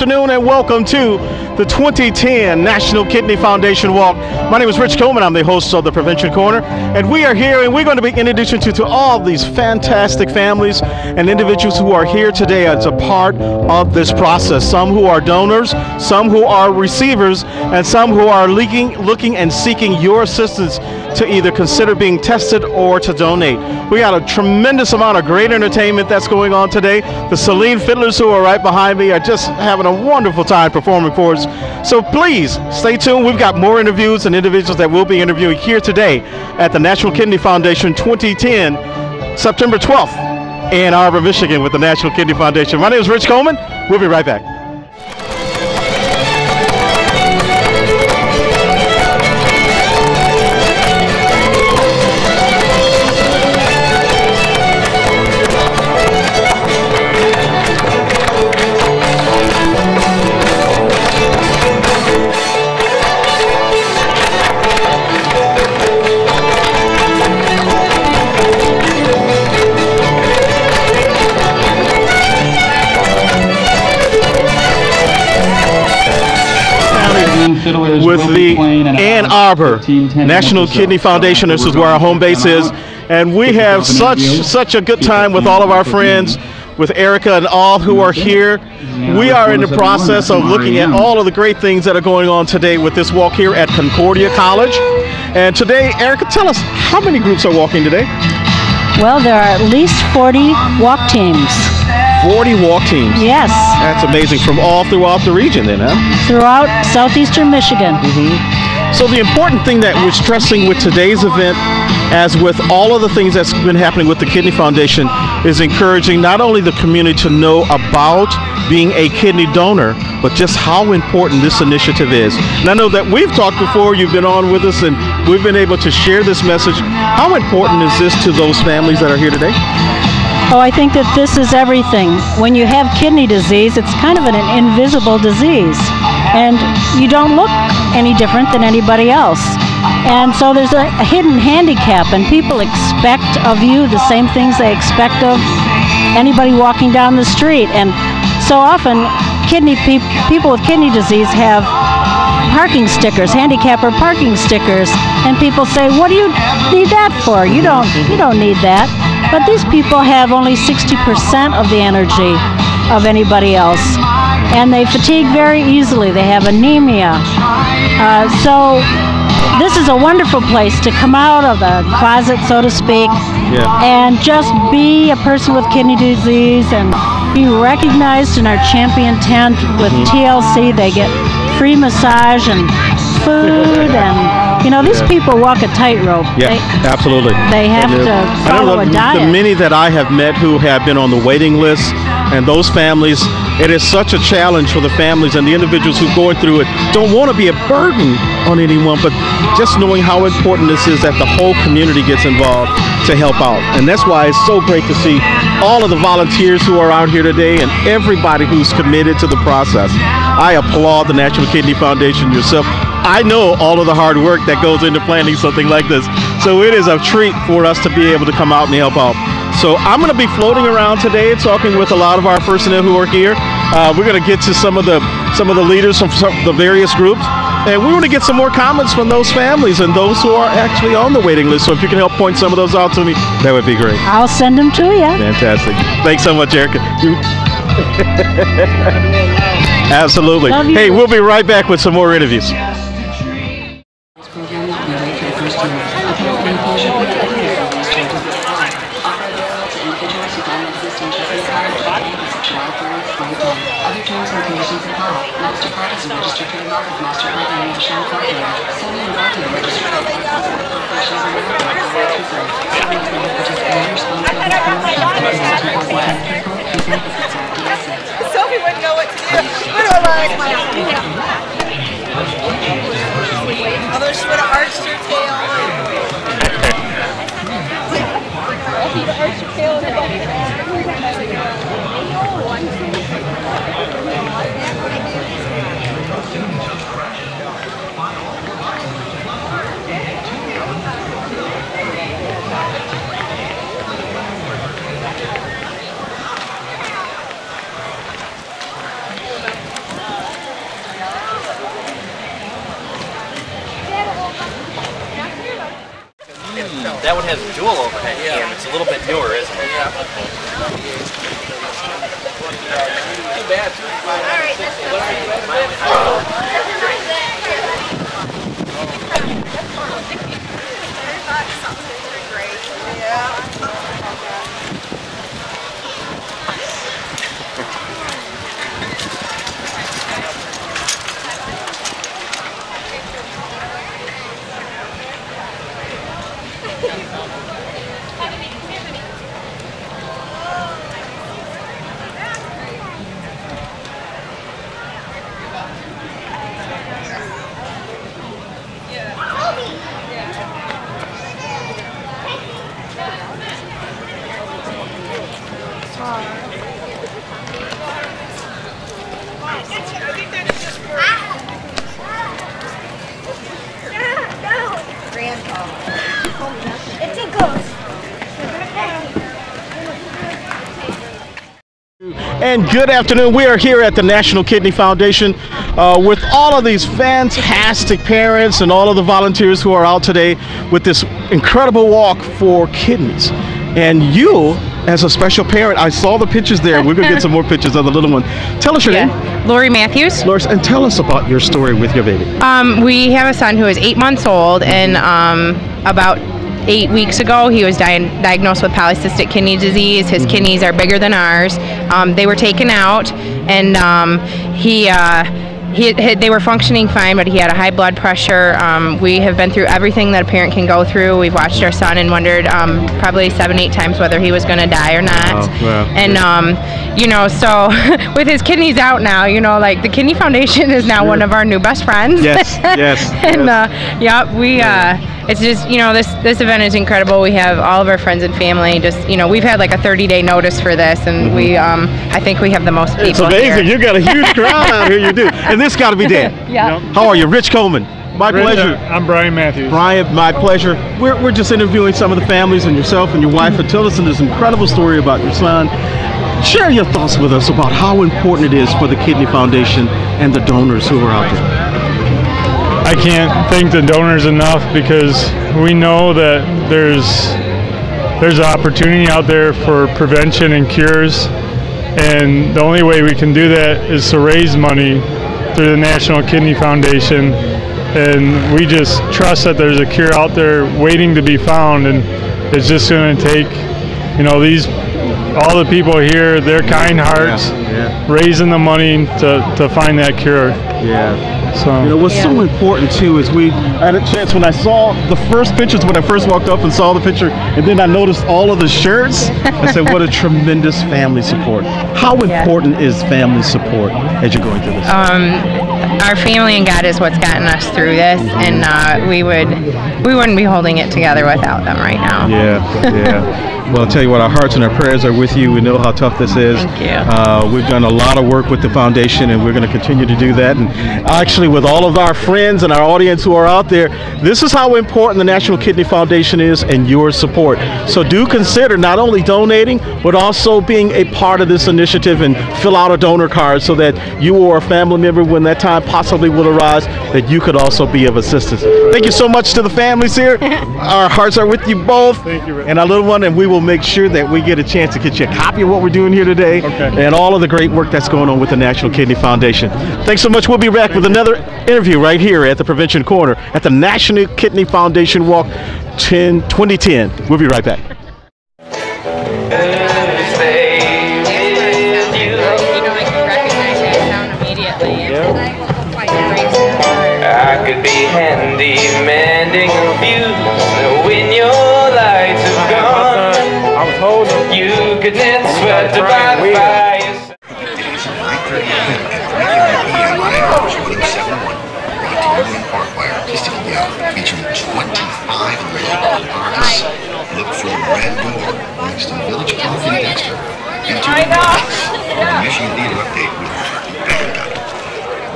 afternoon and welcome to the 2010 National Kidney Foundation Walk. My name is Rich Coleman. I'm the host of the Prevention Corner, and we are here and we're going to be introducing you to all these fantastic families and individuals who are here today as a part of this process. Some who are donors, some who are receivers, and some who are looking and seeking your assistance to either consider being tested or to donate. We got a tremendous amount of great entertainment that's going on today. The Celine Fiddlers, who are right behind me, are just having a wonderful time performing for us. So please stay tuned. We've got more interviews and individuals that we'll be interviewing here today at the National Kidney Foundation 2010, September 12th, Ann Arbor, Michigan, with the National Kidney Foundation. My name is Rich Coleman. We'll be right back. With the Ann Arbor National Kidney Foundation. This is where our home base is, and we have such a good time with all of our friends, with Erica and all who are here. We are in the process of looking at all of the great things that are going on today with this walk here at Concordia College. And today, Erica, tell us, how many groups are walking today? Well, there are at least 40 walk teams. 40 walk teams? Yes. That's amazing. From all throughout the region then, huh? Throughout southeastern Michigan. So the important thing that we're stressing with today's event, as with all of the things that's been happening with the Kidney Foundation, is encouraging not only the community to know about being a kidney donor, but just how important this initiative is. And I know that we've talked before, you've been on with us, and we've been able to share this message. How important is this to those families that are here today? Oh, I think that this is everything. When you have kidney disease, it's kind of an invisible disease, and you don't look any different than anybody else. And so there's a hidden handicap, and people expect of you the same things they expect of anybody walking down the street. And so often, people with kidney disease have parking stickers, handicapper parking stickers, and people say, "What do you need that for? You don't need that." But these people have only 60% of the energy of anybody else, and they fatigue very easily. They have anemia. So this is a wonderful place to come out of the closet, so to speak, and just be a person with kidney disease and be recognized in our champion tent with TLC. They get free massage and food, and you know, these people walk a tightrope. Yeah, absolutely. They have to follow a diet. The many that I have met who have been on the waiting list, and those families, it is such a challenge for the families and the individuals who are going through it. Don't want to be a burden on anyone, but just knowing how important this is, that the whole community gets involved to help out. And that's why it's so great to see all of the volunteers who are out here today and everybody who's committed to the process. I applaud the National Kidney Foundation yourself. I know all of the hard work that goes into planning something like this. So it is a treat for us to be able to come out and help out. So I'm going to be floating around today, talking with a lot of our personnel who are here. We're going to get to some of the leaders from the various groups, and we want to get some more comments from those families and those who are actually on the waiting list. So if you can help point some of those out to me, that would be great. I'll send them to you. Fantastic. Thanks so much, Erica. Absolutely. Hey, we'll be right back with some more interviews. Sophie wouldn't know what to do. What do I like? Although she would have arched her tail. Arch your tail and That one has a dual overhead cam. It's a little bit newer, isn't it? Yeah. Too bad. And good afternoon. We are here at the National Kidney Foundation with all of these fantastic parents and all of the volunteers who are out today with this incredible walk for kidneys. And you, as a special parent, I saw the pictures there. We're going to get some more pictures of the little one. Tell us your name. Lori Matthews. Lori, and tell us about your story with your baby. We have a son who is 8 months old, and about 8 weeks ago he was diagnosed with polycystic kidney disease. His kidneys are bigger than ours. They were taken out, and they were functioning fine, but he had a high blood pressure. We have been through everything that a parent can go through. We've watched our son and wondered probably 7-8 times whether he was going to die or not. And you know, so with his kidneys out now, you know, like the Kidney Foundation is now one of our new best friends. Yes, yes. And it's just, you know, this event is incredible. We have all of our friends and family. Just, you know, we've had like a 30-day notice for this, and we I think we have the most people. It's amazing. Here. You got a huge crowd out here. You do, and this got to be Dan. Yeah. How are you, Rich Coleman? My pleasure. I'm Brian Matthews. Brian, my pleasure. We're just interviewing some of the families and yourself and your wife, and tell us this incredible story about your son. Share your thoughts with us about how important it is for the Kidney Foundation and the donors who are out there. I can't thank the donors enough, because we know that there's an opportunity out there for prevention and cures, and the only way we can do that is to raise money through the National Kidney Foundation, and we just trust that there's a cure out there waiting to be found, and it's just going to take, you know, all the people here, their kind hearts, raising the money to find that cure. Yeah. So, you know, what's so important too is I had a chance when I saw the first pictures, when I first walked up and saw the picture, and then I noticed all of the shirts, I said, what a tremendous family support. How important is family support as you're going through this? Our family and God is what's gotten us through this, and we wouldn't be holding it together without them right now. Yeah, yeah. Well, I'll tell you what, our hearts and our prayers are with you. We know how tough this is. Thank you. We've done a lot of work with the foundation, and we're going to continue to do that. And actually, with all of our friends and our audience who are out there, this is how important the National Kidney Foundation is and your support. So do consider not only donating, but also being a part of this initiative, and fill out a donor card so that you or a family member, when that time possibly will arise, that you could also be of assistance. Thank you so much to the families here. Our hearts are with you both. Thank you, Rick. And our little one, and we will make sure that we get a chance to get you a copy of what we're doing here today, and all of the great work that's going on with the National Kidney Foundation. Thanks so much. We'll be back with another interview right here at the Prevention Corner at the National Kidney Foundation Walk 2010. We'll be right back. I could be handy mending a fuse when your lights have gone. You could knit sweater by the fire. Days of 9:30 a.m. and 3:30 p.m. on Amherst 1071, brought to you in part by Artistic Gallery, featuring 25 local artists. Look for the Red Door, Langston Village Coffee Dexter, and to the Michigan Theater Update with Becca.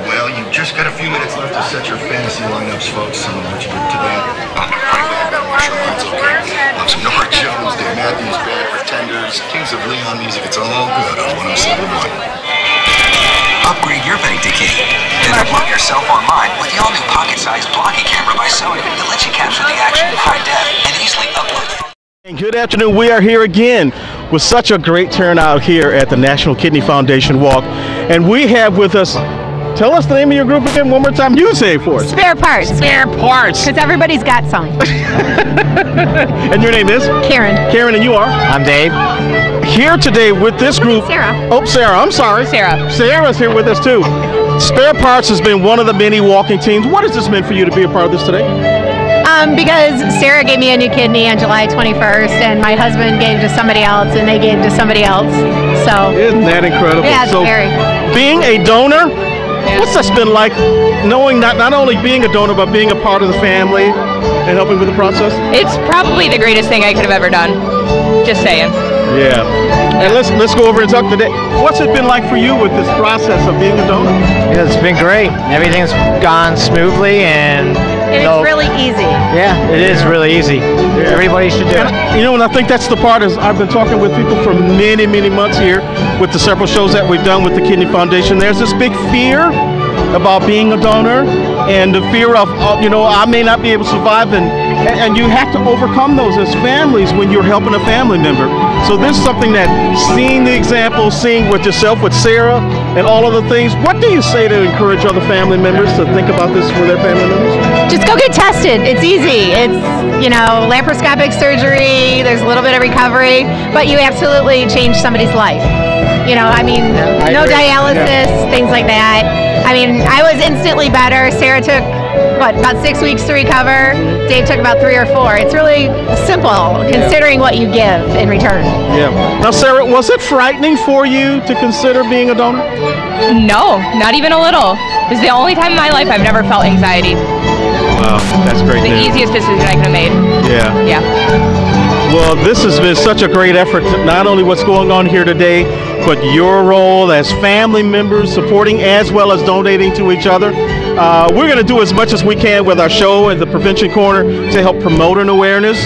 Well, you've just got a few minutes left to set your fantasy lineups, folks. So much good to that. It's okay. Some Norah Jones, Dave Matthews Band, Pretenders, Kings of Leon music. It's all good on 107.1. Upgrade your bank to Kitty, then upload yourself online with the all-new pocket-sized blocking camera by Sony that lets you capture the action in high def and easily upload. And good afternoon. We are here again with such a great turnout here at the National Kidney Foundation Walk. And we have with us, tell us the name of your group again one more time. You say it for us. Spare parts. Spare parts. Because everybody's got some. And your name is? Karen. Karen, and you are? I'm Dave. Here today with this group. Sarah. Oh, Sarah. I'm sorry. Sarah. Sarah's here with us too. Spare Parts has been one of the many walking teams. What has this meant for you to be a part of this today? Because Sarah gave me a new kidney on July 21st, and my husband gave to somebody else, and they gave to somebody else. So isn't that incredible? Yeah, it's so very. Being a donor, what's that been like? Knowing not only being a donor, but being a part of the family and helping with the process. It's probably the greatest thing I could have ever done. Just saying. Yeah. And let's go over and talk today. What's it been like for you with this process of being a donor? Yeah, it's been great. Everything's gone smoothly, and it's really easy. Yeah, it is really easy. Yeah. Everybody should do it. You know, and I think that's the part is I've been talking with people for many, many months here with the several shows that we've done with the Kidney Foundation. There's this big fear about being a donor and the fear of, I may not be able to survive, and you have to overcome those as families when you're helping a family member. So this is something that seeing the example, seeing with yourself, with Sarah, and all of the things, what do you say to encourage other family members to think about this for their family members? Just go get tested. It's easy. It's, laparoscopic surgery, there's a little bit of recovery, but you absolutely change somebody's life. No dialysis, things like that. I was instantly better. Sarah took, about 6 weeks to recover. Dave took about 3 or 4. It's really simple, considering what you give in return. Yeah. Now, Sarah, was it frightening for you to consider being a donor? No, not even a little. This is the only time in my life I've never felt anxiety. Wow, that's great news. The easiest decision I could have made. Yeah. Yeah. Well, this has been such a great effort, not only what's going on here today, but your role as family members supporting as well as donating to each other. We're going to do as much as we can with our show and the Prevention Corner to help promote an awareness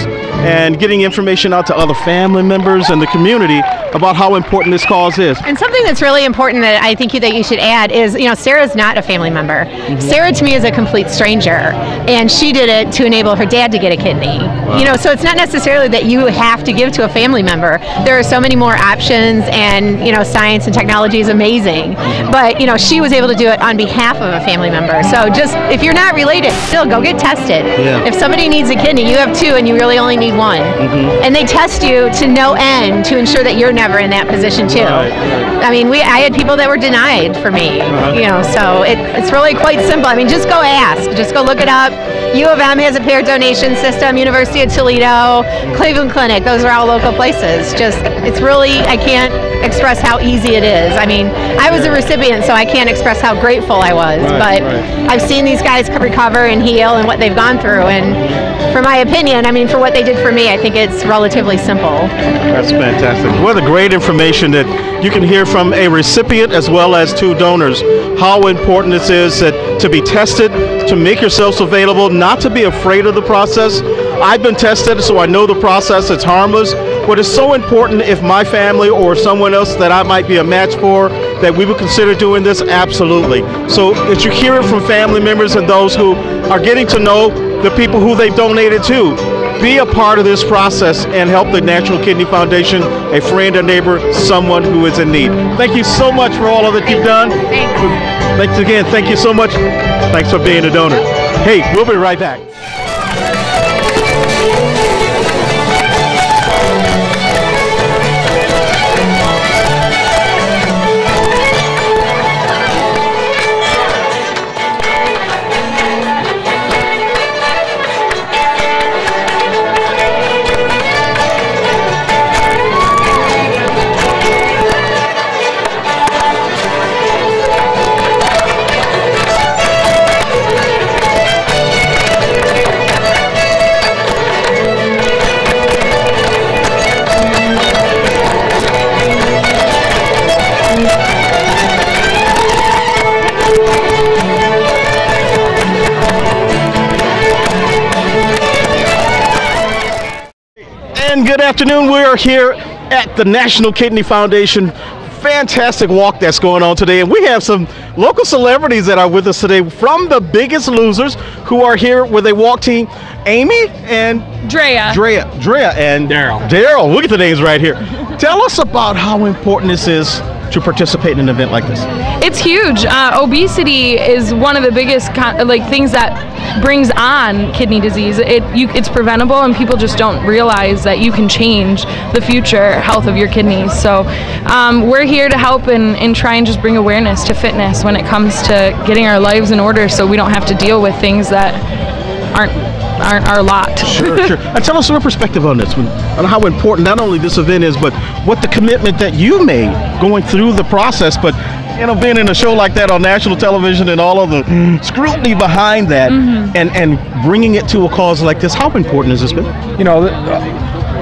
and getting information out to other family members and the community about how important this cause is. And something that's really important that I think that you should add is, Sarah's not a family member. Mm-hmm. Sarah to me is a complete stranger, and she did it to enable her dad to get a kidney. Wow. So it's not necessarily that you have to give to a family member. There are so many more options, and science and technology is amazing. Mm-hmm. But she was able to do it on behalf of a family member. So just if you're not related, still go get tested. Yeah. If somebody needs a kidney, you have 2 and you really only need 1. Mm-hmm. And they test you to no end to ensure that you're never in that position too. Right. I had people that were denied for me. So it's really quite simple. Just go ask. Just go look it up. U of M has a pair donation system. University of Toledo, Cleveland Clinic. Those are all local places. It's really, I can't express how easy it is. I was a recipient, so I can't express how grateful I was. But I've seen these guys recover and heal and what they've gone through. And for my opinion, for what they did for me, I think it's relatively simple. That's fantastic. What a great information that you can hear from a recipient as well as 2 donors. How important it is to be tested, to make yourselves available, not to be afraid of the process. I've been tested, so I know the process. It's harmless. But it's so important if my family or someone else that I might be a match for, that we would consider doing this, absolutely. So if you hear it from family members and those who are getting to know the people who they've donated to, be a part of this process and help the National Kidney Foundation, a friend, a neighbor, someone who is in need. Thank you so much for all of that you've done. Thanks again. Thank you so much. Thanks for being a donor. Hey, we'll be right back. Good afternoon. We are here at the National Kidney Foundation. Fantastic walk that's going on today, and we have some local celebrities that are with us today from The Biggest Losers, who are here with a walk team. Amy and Drea. Drea and Daryl. Look at the names right here. Tell us about how important this is to participate in an event like this. It's huge. Obesity is one of the biggest things that brings on kidney disease. It's preventable, and people just don't realize that you can change the future health of your kidneys. So we're here to help and try and just bring awareness to fitness when it comes to getting our lives in order, so we don't have to deal with things that aren't our lot. Sure. And tell us your perspective on this, on how important not only this event is, but what the commitment that you made going through the process, but being in a show like that on national television and all of the scrutiny behind that, and bringing it to a cause like this. How important has this been?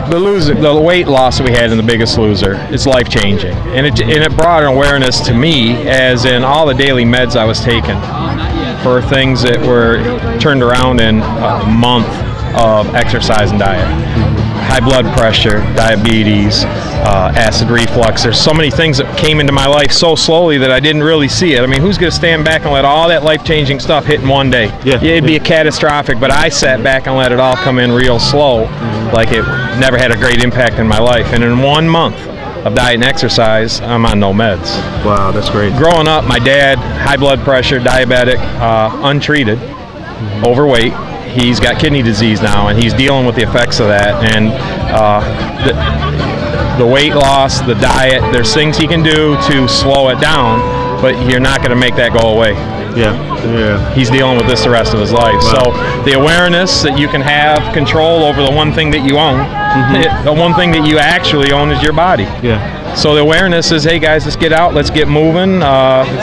The weight loss that we had in The Biggest Loser is life-changing, and it brought an awareness to me, as in all the daily meds I was taking for things that were turned around in a month of exercise and diet. High blood pressure, diabetes, acid reflux. There's so many things that came into my life so slowly that I didn't really see it. I mean, who's going to stand back and let all that life-changing stuff hit in one day? It'd be catastrophic, but I sat back and let it all come in real slow, like it never had a great impact in my life. And in 1 month of diet and exercise, I'm on no meds. Wow, that's great. Growing up, my dad, high blood pressure, diabetic, untreated, overweight. He's got kidney disease now, and he's dealing with the effects of that. And the weight loss, the diet, there's things he can do to slow it down, but you're not going to make that go away. He's dealing with this the rest of his life. Wow. So the awareness that you can have control over the one thing that you own, the one thing that you actually own is your body. So the awareness is, hey guys, let's get out, let's get moving,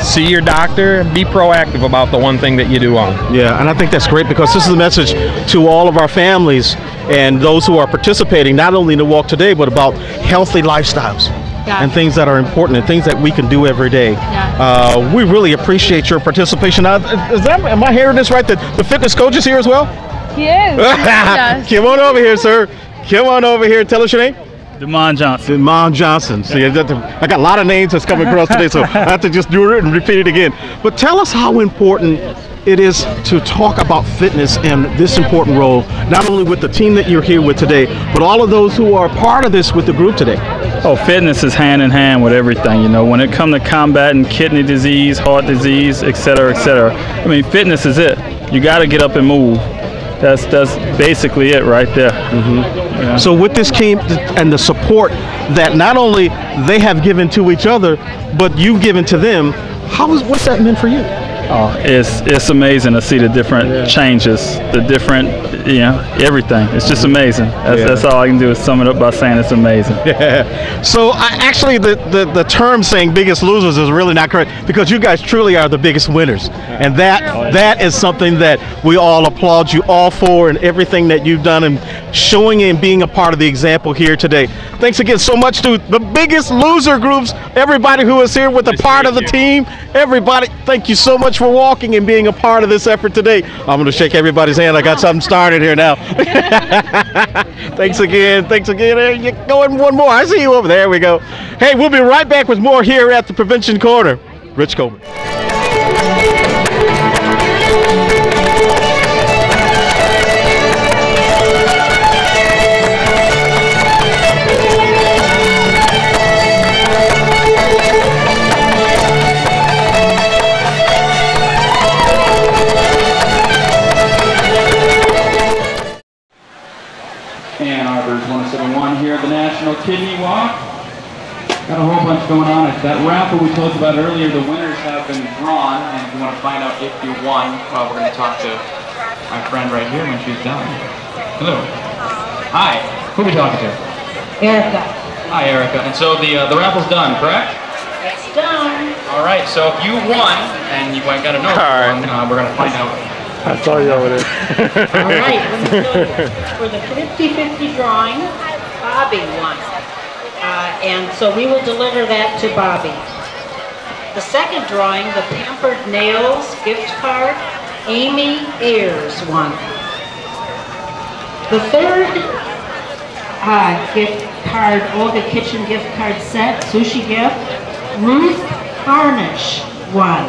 see your doctor, be proactive about the one thing that you do own. And I think that's great, because this is a message to all of our families and those who are participating, not only in the walk today, but about healthy lifestyles. And things that are important and things that we can do every day. We really appreciate your participation. Am I hearing this right, that the fitness coach is here as well? He is. Come on over here, sir. Come on over here. Tell us your name. Demond Johnson. Demond Johnson. See, I got a lot of names that's coming across today, so I have to just do it and repeat it again. But tell us how important it is to talk about fitness and this important role, not only with the team that you're here with today, but all of those who are part of this with the group today. Oh, fitness is hand in hand with everything, when it comes to combating kidney disease, heart disease, et cetera, et cetera. I mean, fitness is it. You got to get up and move. That's basically it right there. So with this team and the support that not only they have given to each other, but you've given to them, what's that meant for you? Oh, it's amazing to see the different changes, the different, everything. It's just amazing. That's all I can do is sum it up by saying it's amazing. So actually, the term saying biggest losers is really not correct, because you guys truly are the biggest winners, and that is something that we all applaud you all for, and everything that you've done and showing and being a part of the example here today. Thanks again so much to the Biggest Loser groups, everybody who is here with a part of the team. Everybody, thank you so much for walking and being a part of this effort today. I'm going to shake everybody's hand. I got something started here now. Thanks again. Hey, you going one more. I see you over there. There we go. Hey, we'll be right back with more here at the Prevention Corner. Rich Coleman. Here at the National Kidney Walk. Got a whole bunch going on. That raffle we told you about earlier, the winners have been drawn, and if you want to find out if you won, we're going to talk to my friend right here when she's done. Hello. Hi. Who are we talking to? Erica. Hi, Erica. And so the raffle's done, correct? It's done. All right. So if you won, and you got to know if you won, we're going to find out. I saw you over there. All right. Let me show you. For the 50-50 drawing, Bobby won. And so we will deliver that to Bobby. The second drawing, the Pampered Nails gift card, Amy Ayers won. The third gift card, Olga Kitchen gift card set, sushi gift, Ruth Harnish won.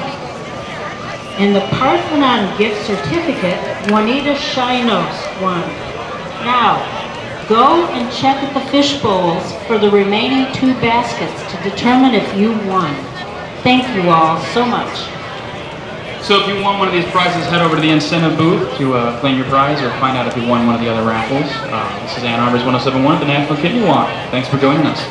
And the Parthenon gift certificate, Juanita Shinos won. Now, go and check at the fish bowls for the remaining 2 baskets to determine if you won. Thank you all so much. So if you won one of these prizes, head over to the incentive booth to claim your prize or find out if you won one of the other raffles. This is Ann Arbor's 1071 at the National Kidney Walk. Thanks for joining us.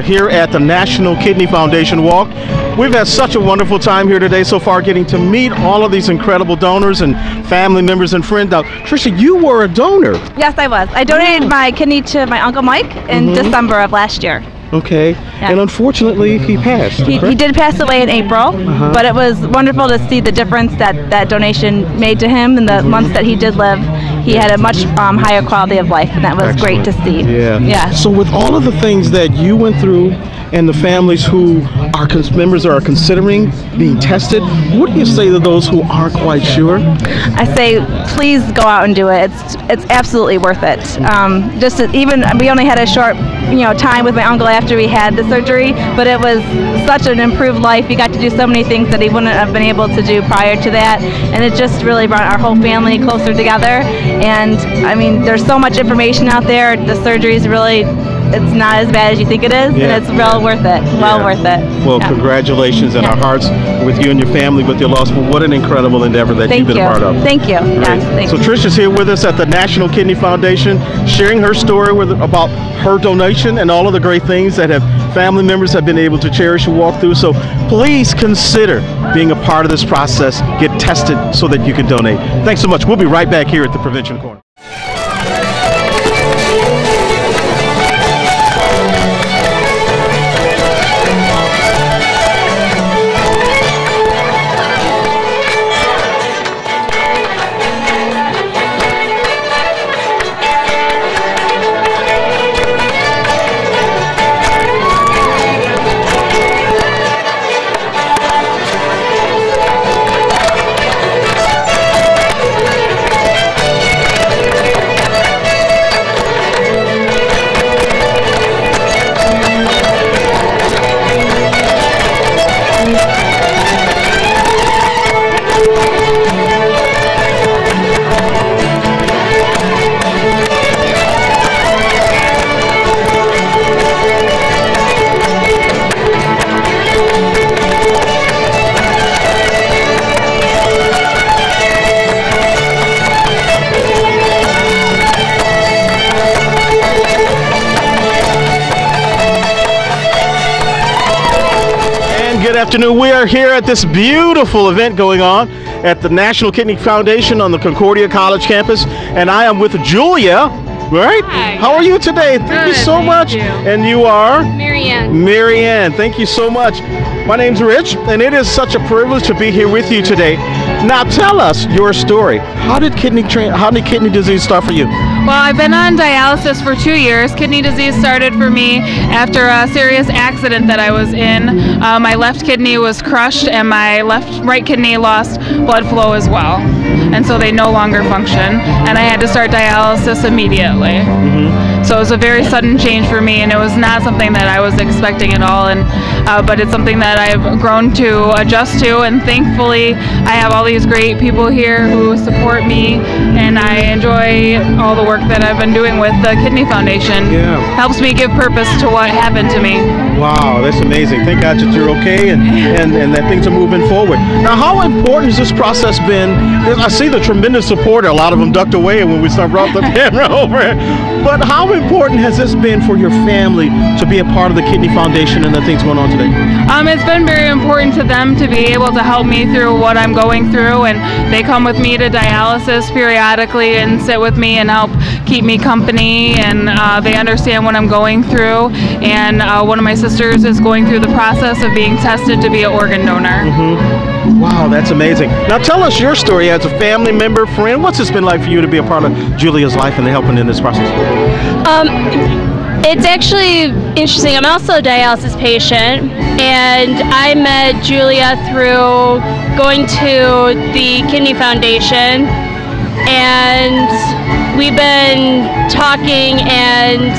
Here at the National Kidney Foundation Walk. We've had such a wonderful time here today so far, getting to meet all of these incredible donors and family members and friends. Now, Trisha, you were a donor. Yes, I was. I donated my kidney to my Uncle Mike in December of last year. Okay, and unfortunately he passed. He did pass away in April, but it was wonderful to see the difference that donation made to him in the months that he did live. He had a much higher quality of life, and that was great to see. Yeah. So with all of the things that you went through and the families who are members are considering being tested, what do you say to those who aren't quite sure? I say please go out and do it. It's absolutely worth it. We only had a short time with my uncle after we had the surgery, but it was such an improved life. He got to do so many things that he wouldn't have been able to do prior to that, and it just really brought our whole family closer together. And I mean, there's so much information out there. The surgery is really, it's not as bad as you think it is, and it's well worth it. Well worth it. Well, congratulations, and our hearts with you and your family with your loss. For what an incredible endeavor that you've been a part of. Thank you. Yes, thank you. So Trish is here with us at the National Kidney Foundation, sharing her story about her donation and all of the great things that family members have been able to cherish and walk through. So please consider being a part of this process. Get tested so that you can donate. Thanks so much. We'll be right back here at the Prevention Corner. Good afternoon. We are here at this beautiful event going on at the National Kidney Foundation on the Concordia College campus, and I am with Julia Right? Hi. How are you today? Thank you Good, so much. you. And you are? Marianne. Marianne, thank you so much. My name's Rich, and it is such a privilege to be here with you today. Now tell us your story. How did kidney disease start for you? Well, I've been on dialysis for 2 years. Kidney disease started for me after a serious accident that I was in. My left kidney was crushed and my right kidney lost blood flow as well. And so they no longer function. And I had to start dialysis immediately. So it was a very sudden change for me, and it was not something that I was expecting at all. And but it's something that I've grown to adjust to, and thankfully I have all these great people here who support me, and I enjoy all the work that I've been doing with the Kidney Foundation. Yeah. Helps me give purpose to what happened to me. Wow, that's amazing. Thank God that you're okay and that things are moving forward. Now, how important has this process been? I see the tremendous support. A lot of them ducked away when we brought the camera over. But how important has this been for your family to be a part of the Kidney Foundation and the things going on today? It's been very important to them to be able to help me through what I'm going through, and they come with me to dialysis periodically and sit with me and help keep me company, and they understand what I'm going through. And one of my sisters is going through the process of being tested to be an organ donor. Wow, that's amazing. Now tell us your story as a family member, friend. What's this been like for you to be a part of Julia's life and helping in this process? It's actually interesting. I'm also a dialysis patient, and I met Julia through going to the Kidney Foundation, and we've been talking, and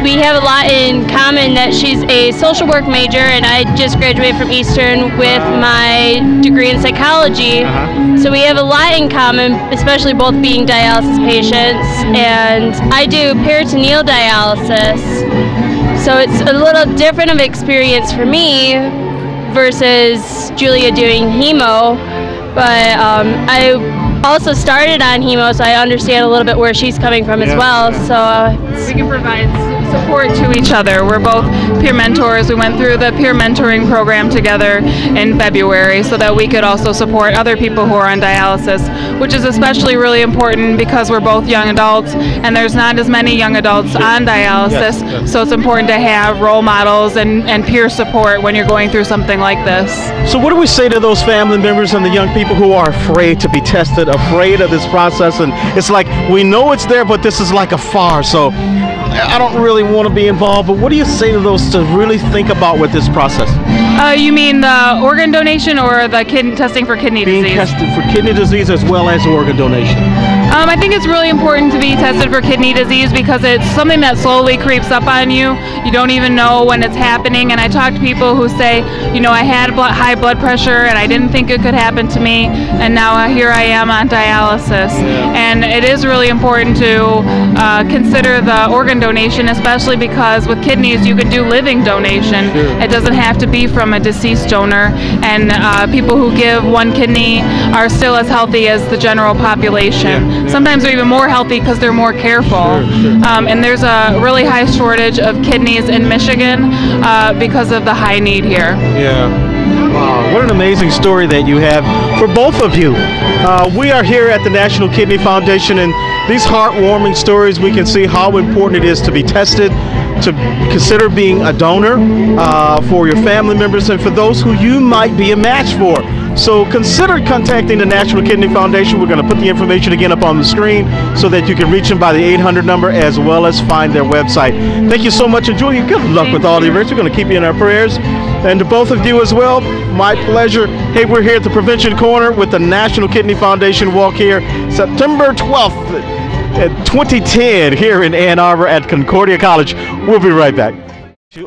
we have a lot in common. That she's a social work major, and I just graduated from Eastern with my degree in psychology. So we have a lot in common, especially both being dialysis patients, and I do peritoneal dialysis. So it's a little different of experience for me versus Julia doing hemo, but I also started on hemo, so I understand a little bit where she's coming from as well. So we can provide support to each other. We're both peer mentors. We went through the peer mentoring program together in February so that we could also support other people who are on dialysis, which is especially really important because we're both young adults and there's not as many young adults on dialysis. So it's important to have role models and peer support when you're going through something like this. So what do we say to those family members and the young people who are afraid to be tested, afraid of this process? And it's like, we know it's there, but this is like a farce. So I don't really want to be involved, but what do you say to those to really think about with this process? You mean the organ donation or the testing for kidney disease? Being tested for kidney disease as well as organ donation. I think it's really important to be tested for kidney disease because it's something that slowly creeps up on you. You don't even know when it's happening. And I talk to people who say, you know, I had high blood pressure and I didn't think it could happen to me, and now here I am on dialysis. And it is really important to consider the organ donation, especially because with kidneys you can do living donation. It doesn't have to be from a deceased donor, and people who give one kidney are still as healthy as the general population. Sometimes they're even more healthy because they're more careful. And there's a really high shortage of kidneys in Michigan because of the high need here. Wow, what an amazing story that you have for both of you. We are here at the National Kidney Foundation, and these heartwarming stories, we can see how important it is to be tested, to consider being a donor for your family members and for those who you might be a match for. So consider contacting the National Kidney Foundation. We're going to put the information again up on the screen so that you can reach them by the 800 number as well as find their website. Thank you so much, and Julia, good luck with all the events. We're going to keep you in our prayers. And to both of you as well, my pleasure. Hey, we're here at the Prevention Corner with the National Kidney Foundation Walk here, September 12th at 2010 here in Ann Arbor at Concordia College. We'll be right back.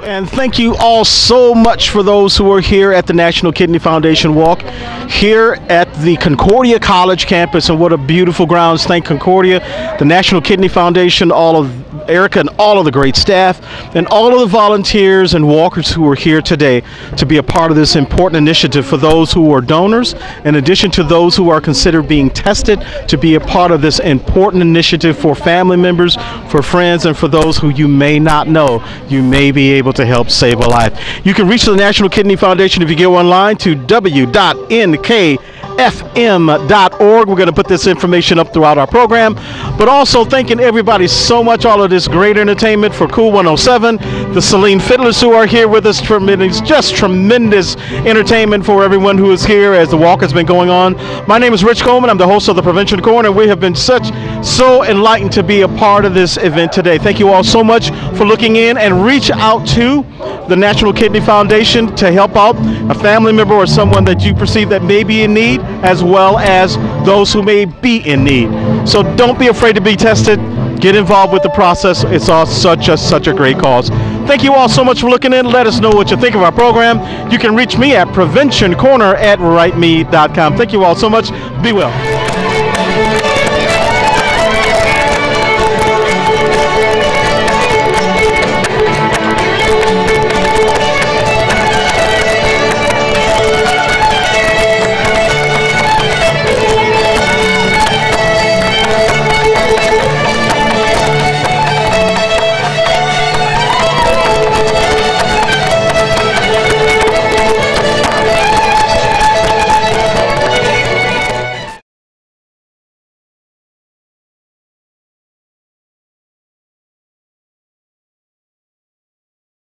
And thank you all so much for those who are here at the National Kidney Foundation Walk here at the Concordia College campus. And what a beautiful grounds. Thank Concordia, the National Kidney Foundation, all of Erica and all of the great staff, and all of the volunteers and walkers who are here today to be a part of this important initiative for those who are donors, in addition to those who are considered being tested, to be a part of this important initiative for family members, for friends, and for those who you may not know. You may be able to help save a life. You can reach the National Kidney Foundation if you go online to w.nkf NKFM.org. We're going to put this information up throughout our program, but also thanking everybody so much, all of this great entertainment for Cool 107, the Celine Fiddlers who are here with us, just tremendous entertainment for everyone who is here as the walk has been going on. My name is Rich Coleman. I'm the host of the Prevention Corner. We have been so enlightened to be a part of this event today. Thank you all so much for looking in, and reach out to the National Kidney Foundation to help out a family member or someone that you perceive that may be in need, as well as those who may be in need. So don't be afraid to be tested. Get involved with the process. It's all such a great cause. Thank you all so much for looking in. Let us know what you think of our program. You can reach me at preventioncorner@rightme.com. Thank you all so much. Be well.